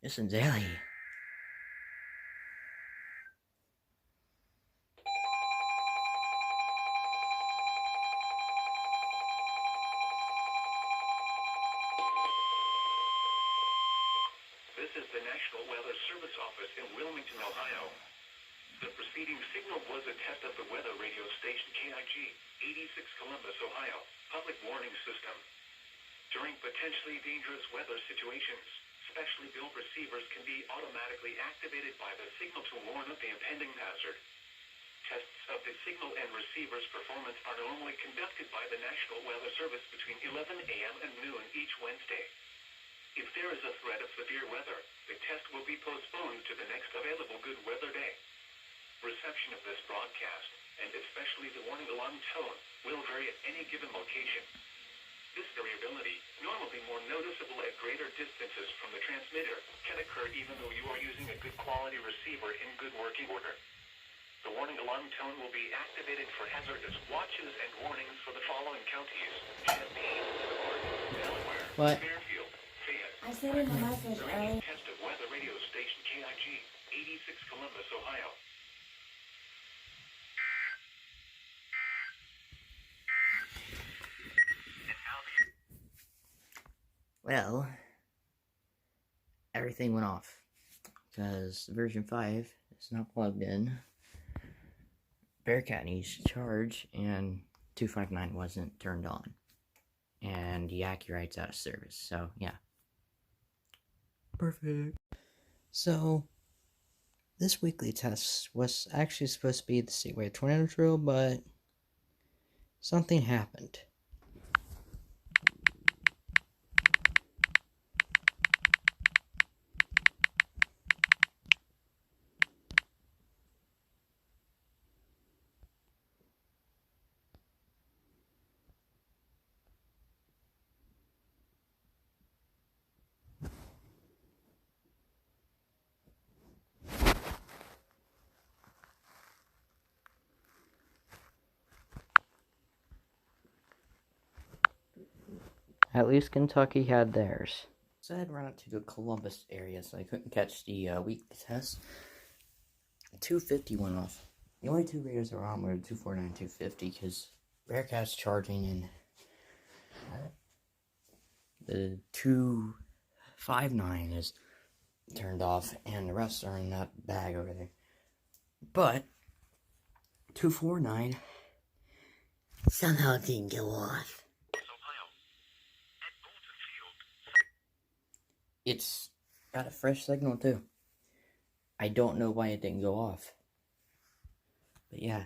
Listen, Daily. This is the National Weather Service Office in Wilmington, Ohio. The preceding signal was a test of the weather radio station KIG 86 Columbus, Ohio, public warning system. During potentially dangerous weather situations, specially built receivers can be automatically activated by the signal to warn of the impending hazard. Tests of the signal and receiver's performance are normally conducted by the National Weather Service between 11 a.m. and noon each Wednesday. If there is a threat of severe weather, the test will be postponed to the next available good weather day. Reception of this broadcast, and especially the warning alarm tone, will vary at any given location. This variability, normally more noticeable at greater distances from the transmitter, can occur even though you are using a good quality receiver in good working order. The warning alarm tone will be activated for hazardous watches and warnings for the following counties: Champaign, Delaware, What? Fairfield, Fayette. I said in the message earlier. Test of weather radio station KIG 86 Columbus, Ohio. Well, everything went off because version 5 is not plugged in. Bearcat needs to charge, and 259 wasn't turned on, and the Accurite's out of service. So yeah, perfect. So this weekly test was actually supposed to be the statewide tornado drill, but something happened. At least Kentucky had theirs. So I had run up to the Columbus area, so I couldn't catch the weekly test. 250 went off. The only two radios that were on were 249 and 250, because Bearcat's charging and the 259 is turned off, and the rest are in that bag over there. But 249 somehow didn't go off. It's got a fresh signal too. I don't know why it didn't go off. But yeah,